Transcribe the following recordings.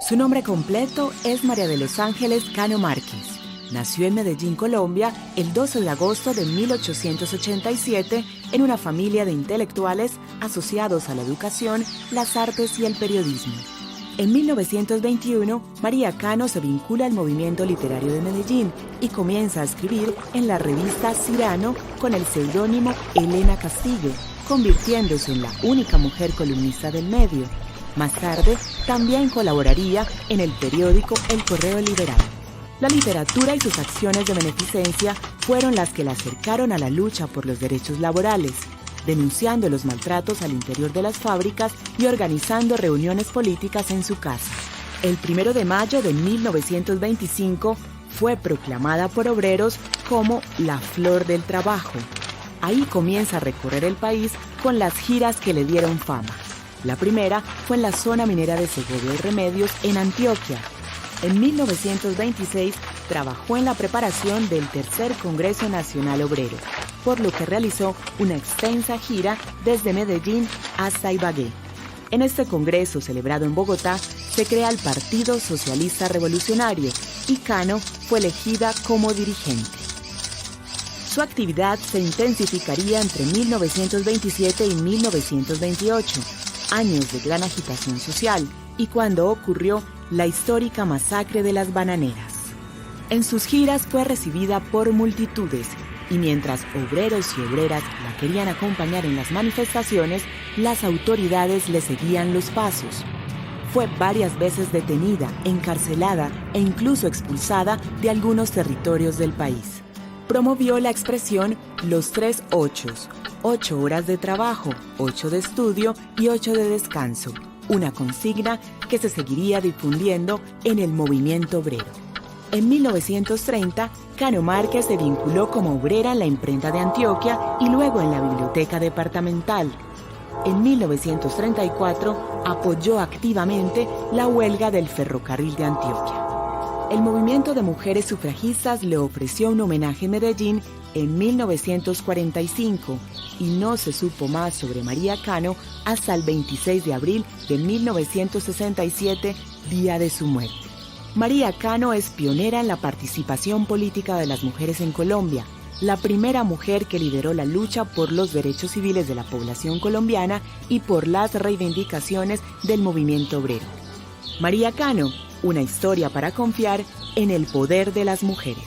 Su nombre completo es María de los Ángeles Cano Márquez. Nació en Medellín, Colombia, el 12 de agosto de 1887 en una familia de intelectuales asociados a la educación, las artes y el periodismo. En 1921, María Cano se vincula al movimiento literario de Medellín y comienza a escribir en la revista Cirano con el seudónimo Elena Castillo, convirtiéndose en la única mujer columnista del medio. Más tarde, también colaboraría en el periódico El Correo Liberal. La literatura y sus acciones de beneficencia fueron las que la acercaron a la lucha por los derechos laborales, denunciando los maltratos al interior de las fábricas y organizando reuniones políticas en su casa. El 1 de mayo de 1925 fue proclamada por obreros como la Flor del Trabajo. Ahí comienza a recorrer el país con las giras que le dieron fama. La primera fue en la zona minera de Segovia y Remedios, en Antioquia. En 1926 trabajó en la preparación del Tercer Congreso Nacional Obrero, por lo que realizó una extensa gira desde Medellín hasta Ibagué. En este congreso, celebrado en Bogotá, se crea el Partido Socialista Revolucionario y Cano fue elegida como dirigente. Su actividad se intensificaría entre 1927 y 1928, años de gran agitación social, y cuando ocurrió la histórica masacre de las bananeras. En sus giras fue recibida por multitudes, y mientras obreros y obreras la querían acompañar en las manifestaciones, las autoridades le seguían los pasos. Fue varias veces detenida, encarcelada e incluso expulsada de algunos territorios del país. Promovió la expresión los 3 ochos: 8 horas de trabajo, 8 de estudio y 8 de descanso, una consigna que se seguiría difundiendo en el movimiento obrero. En 1930, Cano Márquez se vinculó como obrera en la imprenta de Antioquia y luego en la biblioteca departamental. En 1934, apoyó activamente la huelga del ferrocarril de Antioquia. El movimiento de mujeres sufragistas le ofreció un homenaje en Medellín en 1945 y no se supo más sobre María Cano hasta el 26 de abril de 1967, día de su muerte. María Cano es pionera en la participación política de las mujeres en Colombia, la primera mujer que lideró la lucha por los derechos civiles de la población colombiana y por las reivindicaciones del movimiento obrero. María Cano, una historia para confiar en el poder de las mujeres.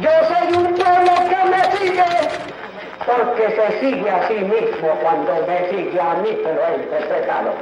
Yo soy un pueblo que me sigue, porque se sigue a sí mismo cuando me sigue a mí, pero he interpretado.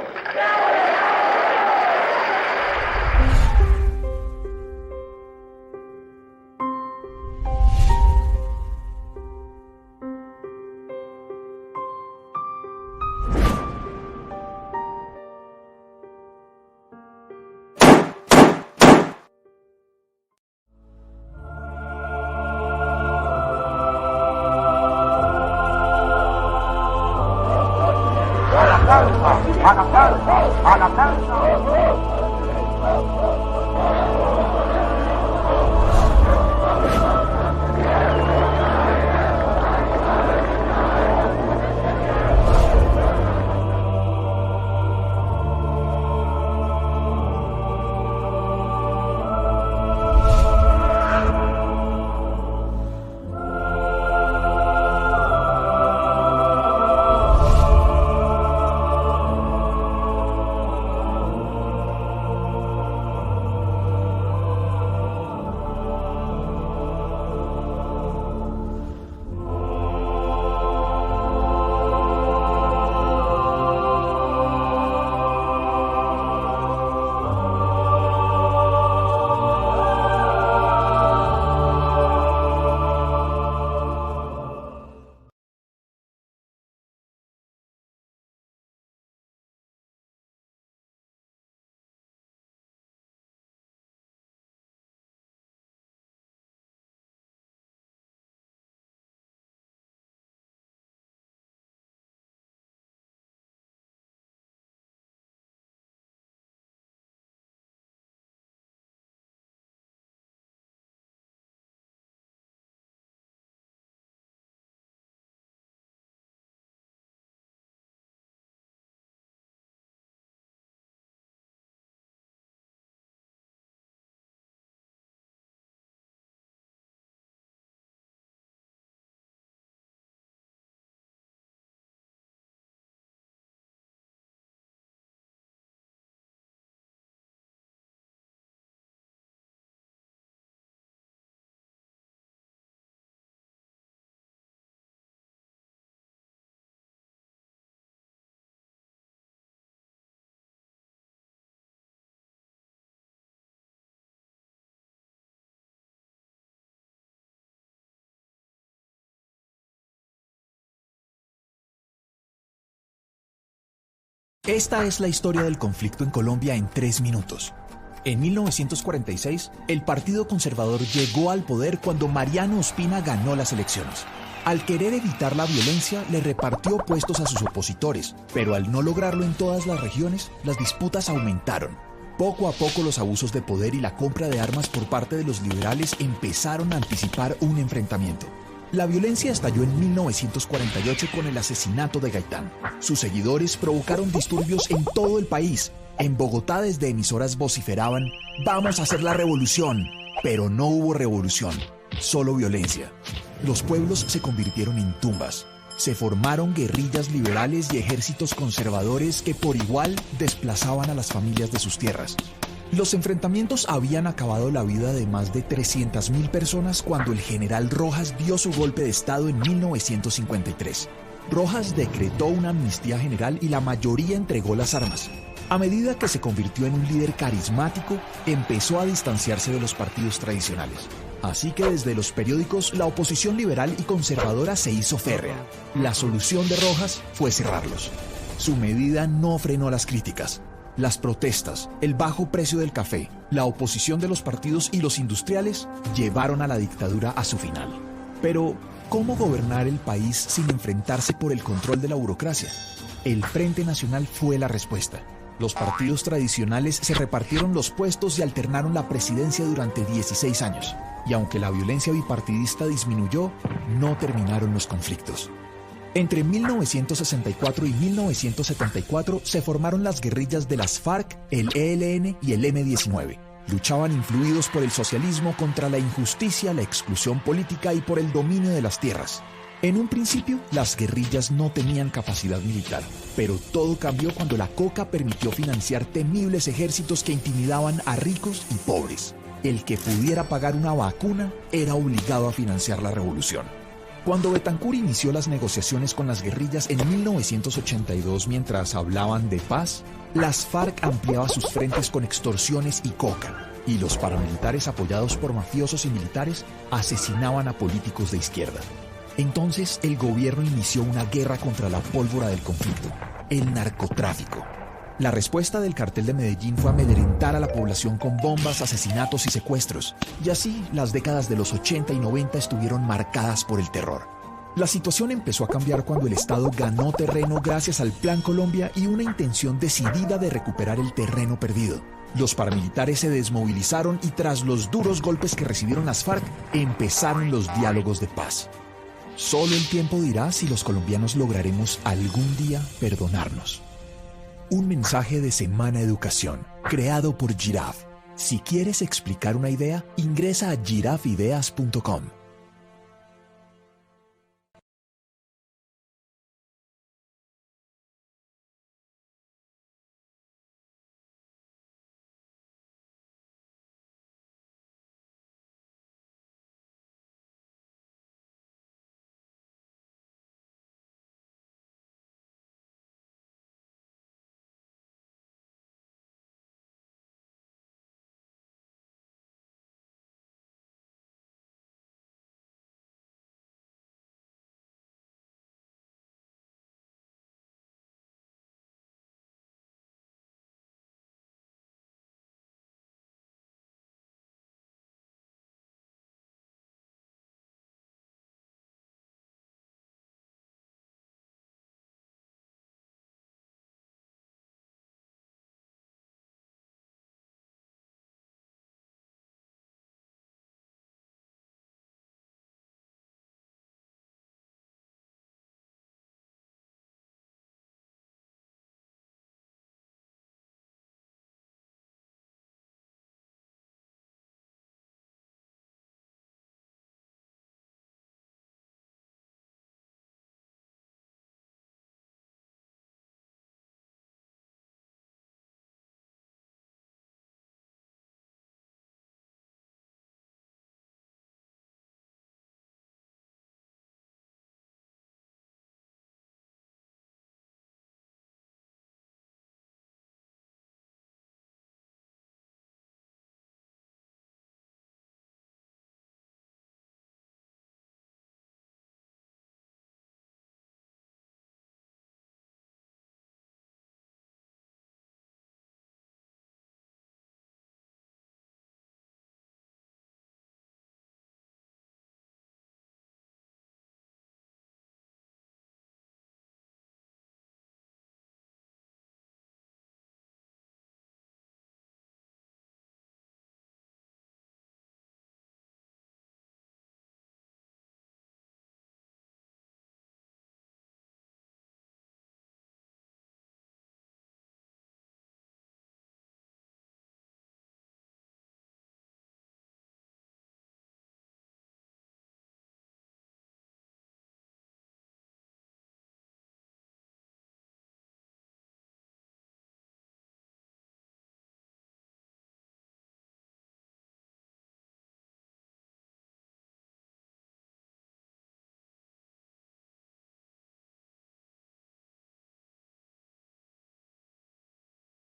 Esta es la historia del conflicto en Colombia en 3 minutos. En 1946, el Partido Conservador llegó al poder cuando Mariano Ospina ganó las elecciones. Al querer evitar la violencia, le repartió puestos a sus opositores, pero al no lograrlo en todas las regiones, las disputas aumentaron. Poco a poco los abusos de poder y la compra de armas por parte de los liberales empezaron a anticipar un enfrentamiento. La violencia estalló en 1948 con el asesinato de Gaitán. Sus seguidores provocaron disturbios en todo el país. En Bogotá, desde emisoras vociferaban: "Vamos a hacer la revolución", pero no hubo revolución, solo violencia. Los pueblos se convirtieron en tumbas. Se formaron guerrillas liberales y ejércitos conservadores que por igual desplazaban a las familias de sus tierras. Los enfrentamientos habían acabado la vida de más de 300.000 personas cuando el general Rojas dio su golpe de estado en 1953. Rojas decretó una amnistía general y la mayoría entregó las armas. A medida que se convirtió en un líder carismático, empezó a distanciarse de los partidos tradicionales. Así que desde los periódicos, la oposición liberal y conservadora se hizo férrea. La solución de Rojas fue cerrarlos. Su medida no frenó las críticas. Las protestas, el bajo precio del café, la oposición de los partidos y los industriales llevaron a la dictadura a su final. Pero, ¿cómo gobernar el país sin enfrentarse por el control de la burocracia? El Frente Nacional fue la respuesta. Los partidos tradicionales se repartieron los puestos y alternaron la presidencia durante 16 años. Y aunque la violencia bipartidista disminuyó, no terminaron los conflictos. Entre 1964 y 1974 se formaron las guerrillas de las FARC, el ELN y el M-19. Luchaban influidos por el socialismo contra la injusticia, la exclusión política y por el dominio de las tierras. En un principio, las guerrillas no tenían capacidad militar, pero todo cambió cuando la coca permitió financiar temibles ejércitos que intimidaban a ricos y pobres. El que pudiera pagar una vacuna era obligado a financiar la revolución. Cuando Betancur inició las negociaciones con las guerrillas en 1982 mientras hablaban de paz, las FARC ampliaba sus frentes con extorsiones y coca, y los paramilitares apoyados por mafiosos y militares asesinaban a políticos de izquierda. Entonces el gobierno inició una guerra contra la pólvora del conflicto, el narcotráfico. La respuesta del cartel de Medellín fue amedrentar a la población con bombas, asesinatos y secuestros. Y así, las décadas de los 80 y 90 estuvieron marcadas por el terror. La situación empezó a cambiar cuando el Estado ganó terreno gracias al Plan Colombia y una intención decidida de recuperar el terreno perdido. Los paramilitares se desmovilizaron y tras los duros golpes que recibieron las FARC, empezaron los diálogos de paz. Solo el tiempo dirá si los colombianos lograremos algún día perdonarnos. Un mensaje de Semana Educación, creado por Giraffe. Si quieres explicar una idea, ingresa a giraffideas.com.